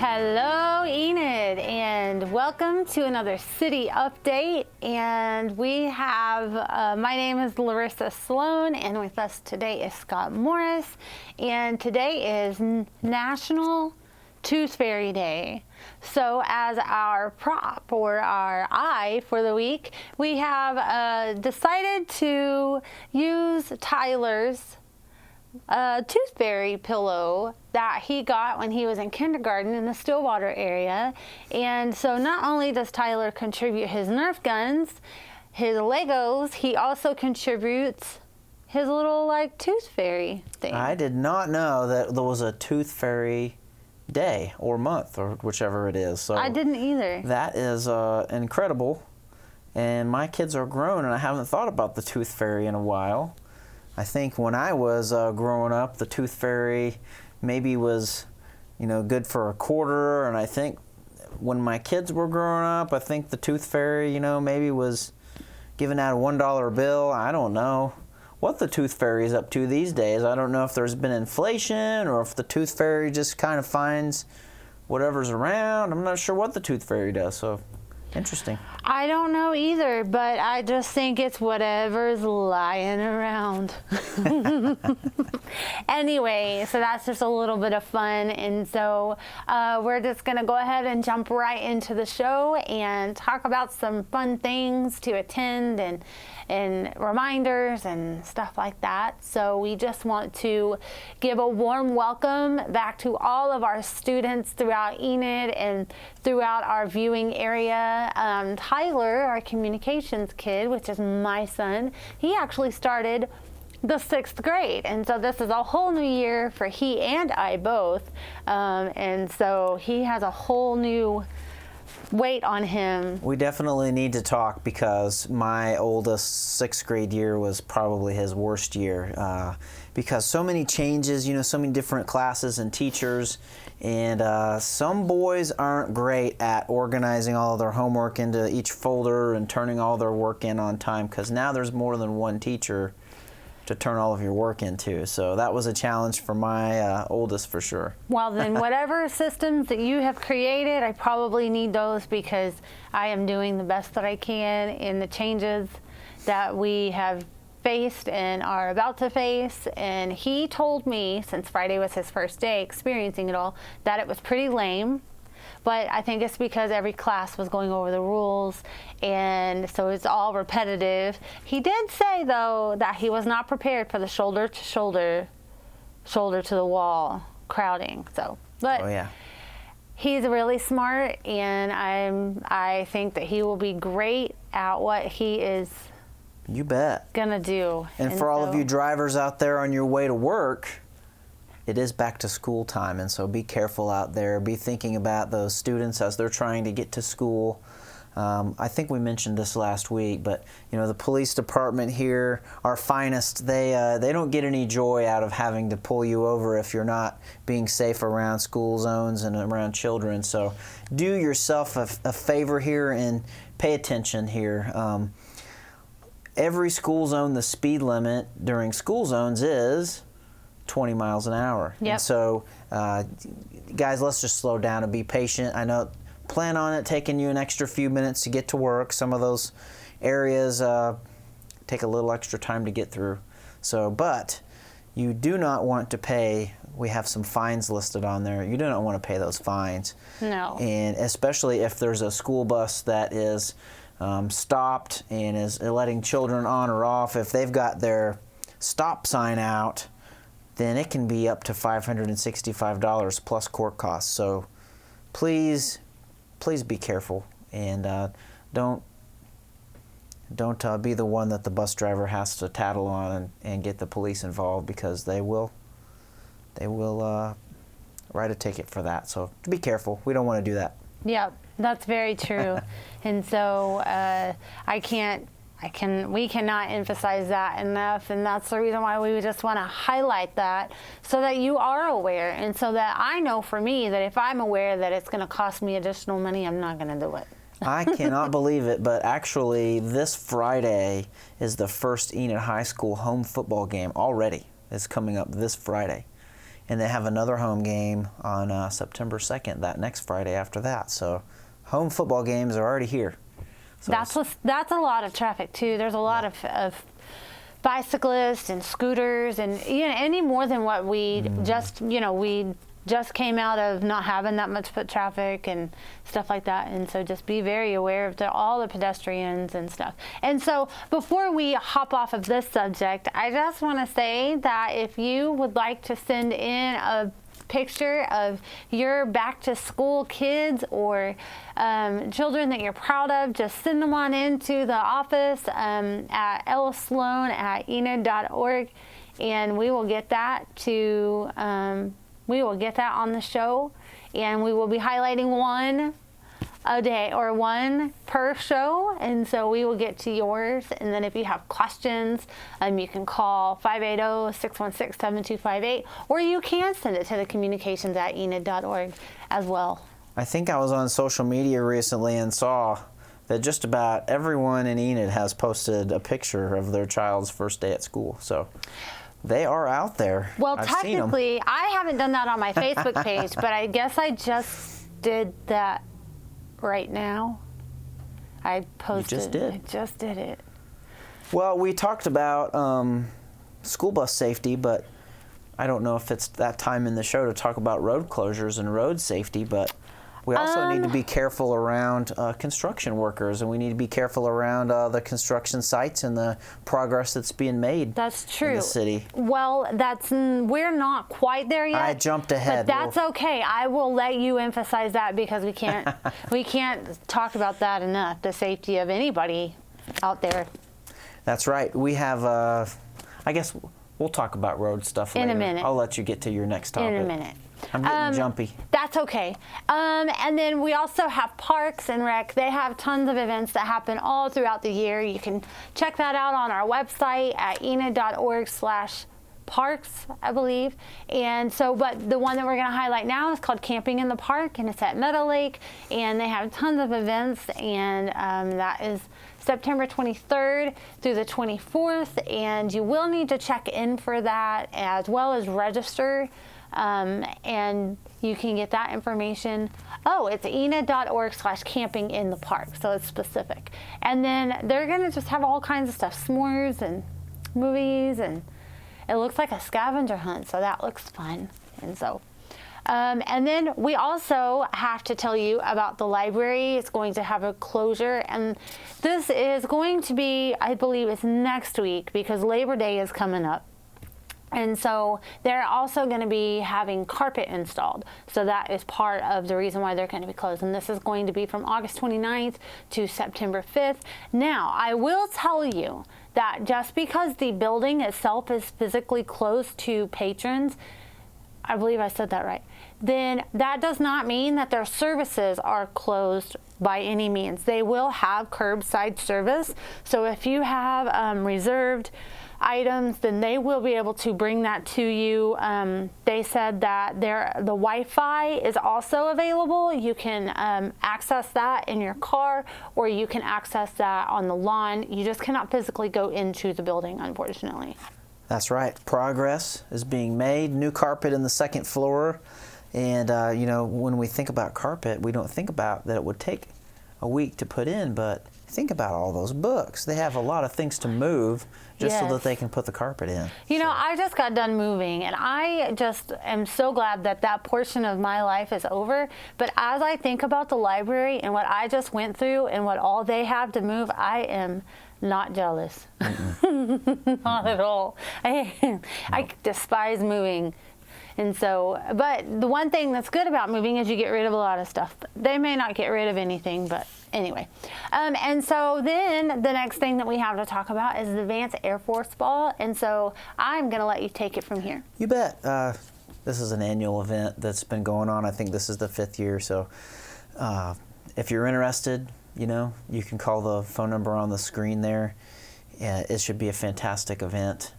Hello, Enid, and welcome to another city update. And we have, my name is Larissa Sloan, and with us today is Scott Morris. And today is National Tooth Fairy Day. So as our prop or our eye for the week, we have decided to use Tyler's tooth fairy pillow that he got when he was in kindergarten in the Stillwater area. And so not only does Tyler contribute his Nerf guns, his Legos, he also contributes his little like tooth fairy thing. I did not know that there was a tooth fairy day or month or whichever it is. So I didn't either. That is incredible. And my kids are grown and I haven't thought about the tooth fairy in a while. I think when I was growing up, the tooth fairy maybe was, good for a quarter. And I think when my kids were growing up, I think the tooth fairy, maybe was giving out a $1 bill. I don't know what the tooth fairy is up to these days. I don't know if there's been inflation or if the tooth fairy just kind of finds whatever's around. I'm not sure what the tooth fairy does. So interesting. I don't know either, but I just think it's whatever's lying around. Anyway, so that's just a little bit of fun. And so we're just going to go ahead and jump right into the show and talk about some fun things to attend and reminders and stuff like that. So we just want to give a warm welcome back to all of our students throughout Enid and throughout our viewing area. Tyler, our communications kid, which is my son, he actually started the 6th grade, and so this is a whole new year for he and I both, and so he has a whole new weight on him. We definitely need to talk because my oldest 6th grade year was probably his worst year because so many changes, so many different classes and teachers, and some boys aren't great at organizing all of their homework into each folder and turning all their work in on time because now there's more than one teacher to turn all of your work into. So that was a challenge for my oldest for sure. Well, then whatever systems that you have created, I probably need those because I am doing the best that I can in the changes that we have faced and are about to face. And he told me, since Friday was his first day experiencing it all, that it was pretty lame. But I think it's because every class was going over the rules, and so it's all repetitive. He did say, though, that he was not prepared for the shoulder to the wall crowding. So, but oh, yeah. He's really smart, and I think that he will be great at what he is. You bet. Gonna do. And for all of you drivers out there on your way to work, it is back to school time, and so be careful out there. Be thinking about those students as they're trying to get to school. I think we mentioned this last week, but the police department here, our finest, they don't get any joy out of having to pull you over if you're not being safe around school zones and around children. So do yourself a favor here and pay attention here. Every school zone, the speed limit during school zones is 20 miles an hour. Yep. And so, guys, let's just slow down and be patient. I know, plan on it taking you an extra few minutes to get to work. Some of those areas take a little extra time to get through. So, but you do not want to pay, we have some fines listed on there. You do not want to pay those fines. No. And especially if there's a school bus that is stopped and is letting children on or off. If they've got their stop sign out, then it can be up to $565 plus court costs. So please be careful and don't be the one that the bus driver has to tattle on and get the police involved because they will write a ticket for that. So be careful. We don't want to do that. Yep, that's very true. And so we cannot emphasize that enough, and that's the reason why we just want to highlight that so that you are aware, and so that I know for me that if I'm aware that it's going to cost me additional money, I'm not going to do it. I cannot believe it, but actually this Friday is the first Enid High School home football game already. It's coming up this Friday. and they have another home game on September 2nd, that next Friday after that. So home football games are already here. So that's a lot of traffic too. There's a lot of bicyclists and scooters, and any more than what we just came out of not having that much foot traffic and stuff like that. And so just be very aware of all the pedestrians and stuff. And so before we hop off of this subject, I just want to say that if you would like to send in a picture of your back to school kids or children that you're proud of, just send them on into the office at sloan@enid.org, and we will get that on the show, and we will be highlighting one a day or one per show, and so we will get to yours. And then if you have questions, you can call 580-616-7258, or you can send it to the communications@enid.org as well. I think I was on social media recently and saw that just about everyone in Enid has posted a picture of their child's first day at school. So they are out there. Well, I've seen 'em. technically, I haven't done that on my Facebook page, but I guess I just did that right now. I posted. You just did. I just did it. Well, we talked about school bus safety, but I don't know if it's that time in the show to talk about road closures and road safety, but we also need to be careful around construction workers, and we need to be careful around the construction sites and the progress that's being made. That's true. In the city. Well, we're not quite there yet. I jumped ahead. But that's okay. I will let you emphasize that, because we can't talk about that enough. The safety of anybody out there. That's right. We have. I guess we'll talk about road stuff later. In a minute. I'll let you get to your next topic. In a minute. I'm getting jumpy. That's okay. And then we also have Parks and Rec. They have tons of events that happen all throughout the year. You can check that out on our website at enid.org/parks, I believe. And so, but the one that we're going to highlight now is called Camping in the Park, and it's at Meadow Lake, and they have tons of events, and that is September 23rd through the 24th, and you will need to check in for that as well as register. And you can get that information. Oh, it's enid.org/camping in the park, so it's specific. And then they're going to just have all kinds of stuff, s'mores and movies, and it looks like a scavenger hunt, so that looks fun. And so, and then we also have to tell you about the library. It's going to have a closure, and this is going to be, I believe it's next week, because Labor Day is coming up. And so they're also going to be having carpet installed. So that is part of the reason why they're going to be closed. And this is going to be from August 29th to September 5th. Now, I will tell you that just because the building itself is physically closed to patrons, I believe I said that right, then that does not mean that their services are closed by any means. They will have curbside service. So if you have reserved items, then they will be able to bring that to you. They said that the Wi-Fi is also available. You can access that in your car, or you can access that on the lawn. You just cannot physically go into the building, unfortunately. That's right. Progress is being made. New carpet in the second floor. And, when we think about carpet, we don't think about that it would take a week to put in, but think about all those books. They have a lot of things to move just so that they can put the carpet in. I just got done moving, and I just am so glad that that portion of my life is over. But as I think about the library and what I just went through and what all they have to move, I am not jealous. Not at all. I despise moving. And so, but the one thing that's good about moving is you get rid of a lot of stuff. They may not get rid of anything, but anyway. And so then the next thing that we have to talk about is the Vance Air Force Ball. And so I'm going to let you take it from here. You bet. This is an annual event that's been going on. I think this is the 5th year. So if you're interested, you can call the phone number on the screen there. It should be a fantastic event.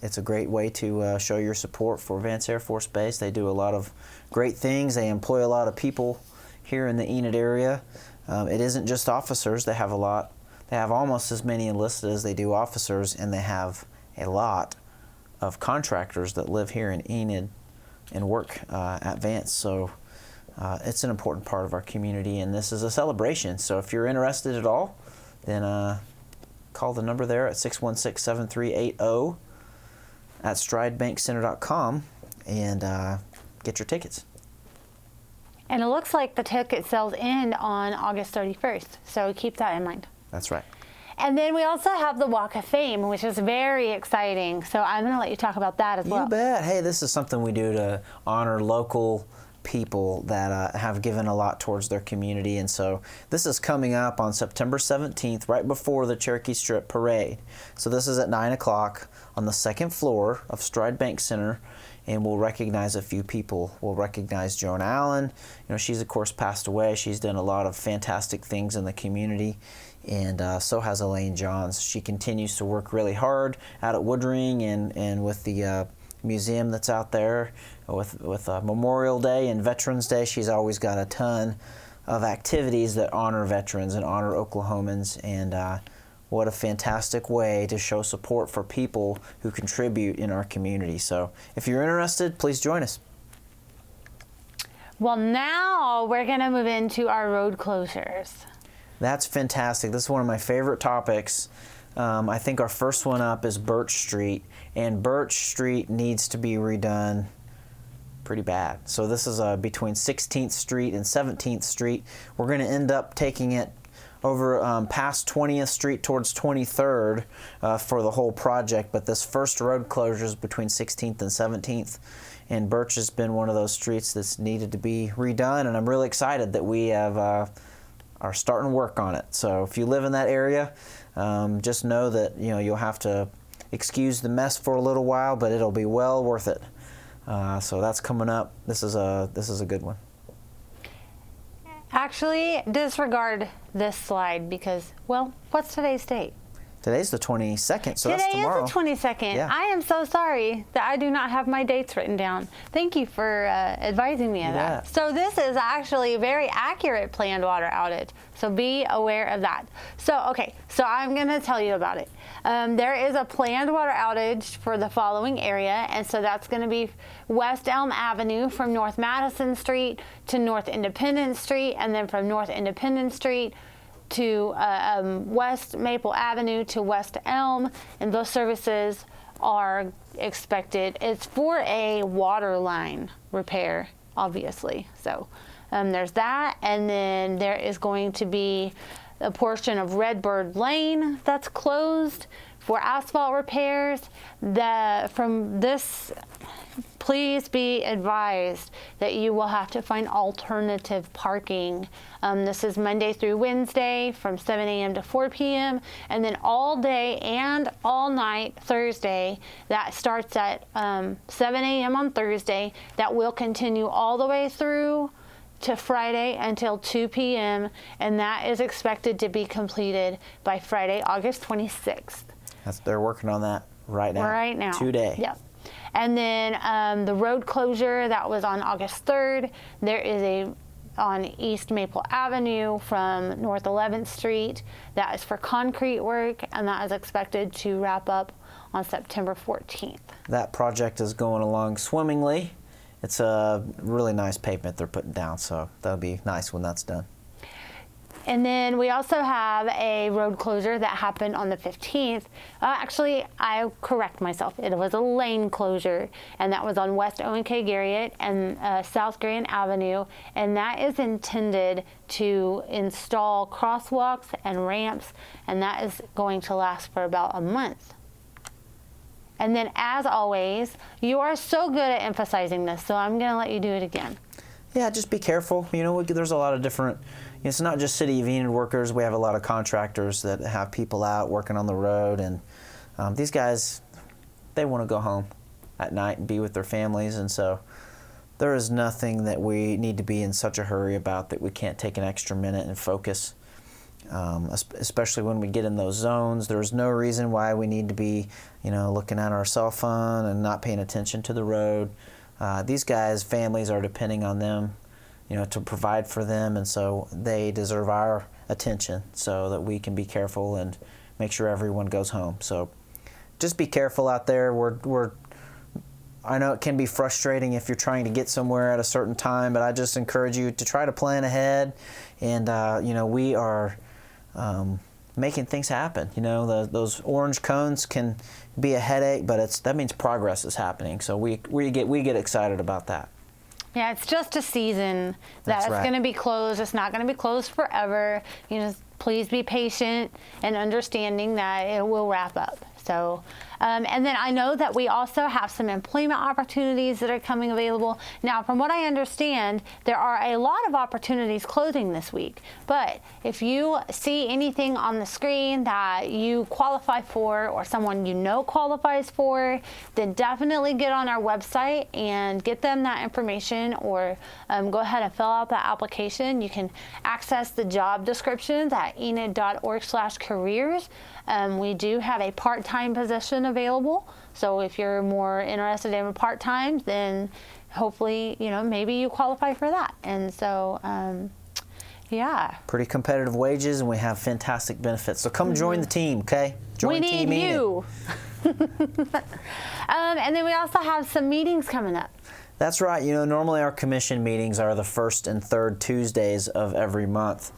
It's a great way to show your support for Vance Air Force Base. They do a lot of great things. They employ a lot of people here in the Enid area. It isn't just officers. They have almost as many enlisted as they do officers, and they have a lot of contractors that live here in Enid and work at Vance. So it's an important part of our community, and this is a celebration. So if you're interested at all, then call the number there at 616-7380 at stridebankcenter.com and get your tickets. And it looks like the ticket sales end on August 31st, so keep that in mind. That's right. And then we also have the Walk of Fame, which is very exciting. So I'm going to let you talk about that as well. You bet. Hey, this is something we do to honor local people that have given a lot towards their community. And so this is coming up on September 17th, right before the Cherokee Strip Parade. So this is at 9 o'clock on the second floor of Stride Bank Center. And we'll recognize a few people. We'll recognize Joan Allen. You know, she's of course passed away. She's done a lot of fantastic things in the community, and so has Elaine Johns. She continues to work really hard out at Woodring and with the museum that's out there. With Memorial Day and Veterans Day, she's always got a ton of activities that honor veterans and honor Oklahomans, and what a fantastic way to show support for people who contribute in our community. So if you're interested, please join us. Well, now we're going to move into our road closures. That's fantastic. This is one of my favorite topics. I think our first one up is Birch Street, and Birch Street needs to be redone pretty bad. So this is between 16th Street and 17th Street. We're going to end up taking it over past 20th Street towards 23rd for the whole project, but this first road closure is between 16th and 17th, and Birch has been one of those streets that's needed to be redone, and I'm really excited that we have are starting work on it. So if you live in that area, just know that you'll have to excuse the mess for a little while, but it'll be well worth it. So that's coming up. This is a good one. Actually, disregard this slide because, well, what's today's date? Today's the 22nd, so that's tomorrow. Today is the 22nd. Yeah. I am so sorry that I do not have my dates written down. Thank you for advising me of that. So this is actually a very accurate planned water outage, so be aware of that. So, okay, so I'm going to tell you about it. There is a planned water outage for the following area, and so that's going to be West Elm Avenue from North Madison Street to North Independence Street, and then from North Independence Street to West Maple Avenue to West Elm, and those services are expected. It's for a water line repair, obviously. So there's that, and then there is going to be a portion of Redbird Lane that's closed for asphalt repairs. From this, please be advised that you will have to find alternative parking. This is Monday through Wednesday from 7 a.m. to 4 p.m. and then all day and all night Thursday. That starts at 7 a.m. on Thursday. That will continue all the way through to Friday until 2 p.m. and that is expected to be completed by Friday, August 26th. They're working on that right now. Right now. Today. Yeah. And then the road closure that was on August 3rd, there is on East Maple Avenue from North 11th Street. That is for concrete work, and that is expected to wrap up on September 14th. That project is going along swimmingly. It's a really nice pavement they're putting down, so that'll be nice when that's done. And then we also have a road closure that happened on the 15th. Actually, I correct myself. It was a lane closure, and that was on West Owen K. Garriott and South Grand Avenue, and that is intended to install crosswalks and ramps, and that is going to last for about a month. And then, as always, you are so good at emphasizing this, so I'm going to let you do it again. Yeah, just be careful. There's a lot of different, it's not just City of Enid workers. We have a lot of contractors that have people out working on the road, and these guys, they want to go home at night and be with their families, and so there is nothing that we need to be in such a hurry about that we can't take an extra minute and focus. Especially when we get in those zones, there's no reason why we need to be, looking at our cell phone and not paying attention to the road. These guys' families are depending on them, to provide for them, and so they deserve our attention so that we can be careful and make sure everyone goes home. So just be careful out there. We're I know it can be frustrating if you're trying to get somewhere at a certain time, but I just encourage you to try to plan ahead. And, we are making things happen. Those orange cones can be a headache, but that means progress is happening. So we get excited about that. Yeah, it's just a season that it's going to be closed. It's not going to be closed forever. Please be patient and understanding that it will wrap up. So, and then I know that we also have some employment opportunities that are coming available. Now, from what I understand, there are a lot of opportunities closing this week. But if you see anything on the screen that you qualify for or someone you know qualifies for, then definitely get on our website and get them that information, or go ahead and fill out that application. You can access the job descriptions at enid.org/careers. We do have a part-time position available. So if you're more interested in part-time, then hopefully, maybe you qualify for that. And so, yeah. Pretty competitive wages, and we have fantastic benefits. So come join the team, okay? Join we need Team you. And then we also have some meetings coming up. That's right. Normally our commission meetings are the first and third Tuesdays of every month.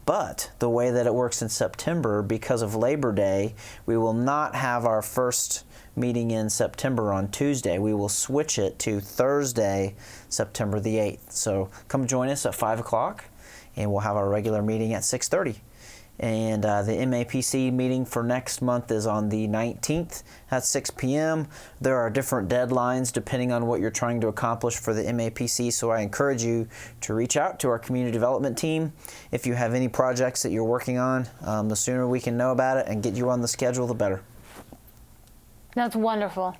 But the way that it works in September, because of Labor Day, we will not have our first meeting in September on Tuesday. We will switch it to Thursday, September the 8th. So come join us at 5 o'clock, and we'll have our regular meeting at 6:30. And the MAPC meeting for next month is on the 19th at 6 p.m. There are different deadlines depending on what you're trying to accomplish for the MAPC, so I encourage you to reach out to our community development team. If you have any projects that you're working on, the sooner we can know about it and get you on the schedule, the better. That's wonderful.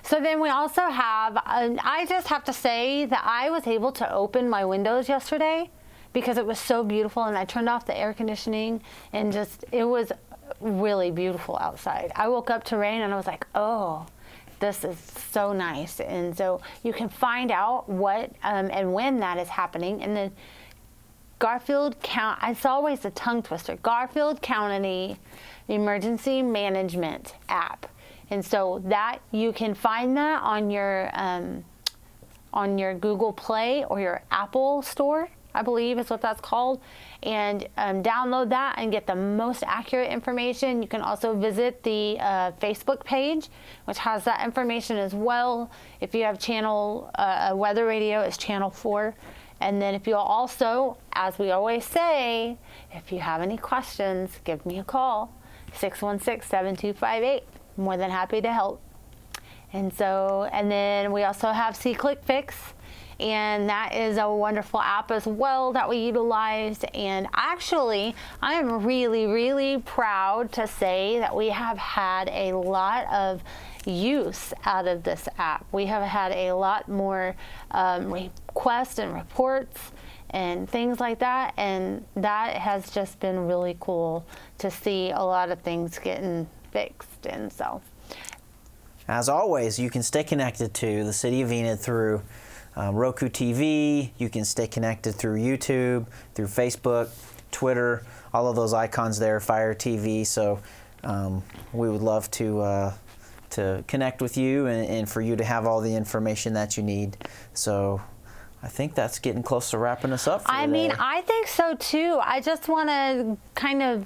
So then we also have, I just have to say that I was able to open my windows yesterday because it was so beautiful, and I turned off the air conditioning, and it was really beautiful outside. I woke up to rain and I was like, oh, this is so nice. And so you can find out what and when that is happening. And then Garfield County, it's always a tongue twister, Garfield County Emergency Management app. And so that you can find that on your Google Play or your Apple Store, I believe is what that's called, and download that and get the most accurate information. You can also visit the Facebook page, which has that information as well. If you have channel weather radio, it's channel 4. And then if you'll also, as we always say, if you have any questions, give me a call, 616-7258. More than happy to help. And then we also have C-Click-Fix, and that is a wonderful app as well that we utilize. And actually, I am really, really proud to say that we have had a lot of use out of this app. We have had a lot more requests and reports and things like that, and that has just been really cool to see a lot of things getting fixed. And so, as always, you can stay connected to the City of Enid through Roku TV. You can stay connected through YouTube, through Facebook, Twitter, all of those icons there, Fire TV. So we would love to connect with you and for you to have all the information that you need. So I think that's getting close to wrapping us up for today. I mean, I think so too. I just want to kind of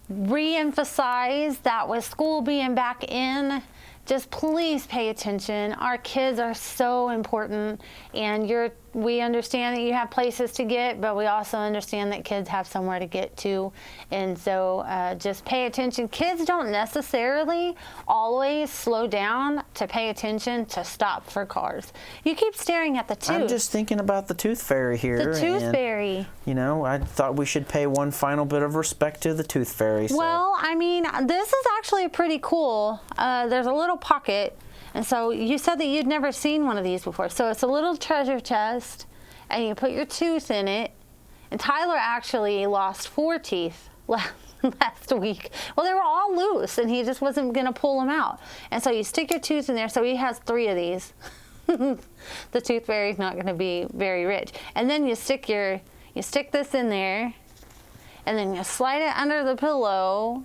re-emphasize that with school being back in, just please pay attention. Our kids are so important, and we understand that you have places to get, but we also understand that kids have somewhere to get to. And so just pay attention. Kids don't necessarily always slow down to pay attention to stop for cars. You keep staring at the tooth. I'm just thinking about the tooth fairy here. The tooth fairy. I thought we should pay one final bit of respect to the tooth fairy. So. Well, I mean, this is actually pretty cool. There's a little pocket. And so you said that you'd never seen one of these before. So it's a little treasure chest, and you put your tooth in it. And Tyler actually lost 4 teeth last week. Well, they were all loose, and he just wasn't going to pull them out. And so you stick your tooth in there. So he has 3 of these. The tooth fairy's not going to be very rich. And then you stick this in there, and then you slide it under the pillow.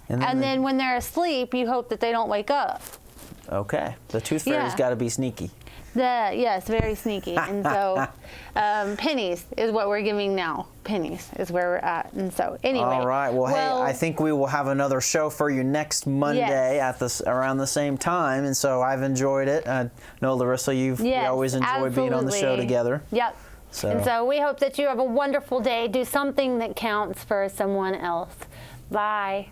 And then when they're asleep, you hope that they don't wake up. Okay. The tooth fairy's Yeah. got to be sneaky. Yes, very sneaky. And so pennies is what we're giving now. Pennies is where we're at. And so anyway. All right. Well, hey, I think we will have another show for you next Monday Yes. at around the same time. And so I've enjoyed it. I know, Larissa, we Yes, always enjoy being on the show absolutely. together. Yep. So. And so we hope that you have a wonderful day. Do something that counts for someone else. Bye.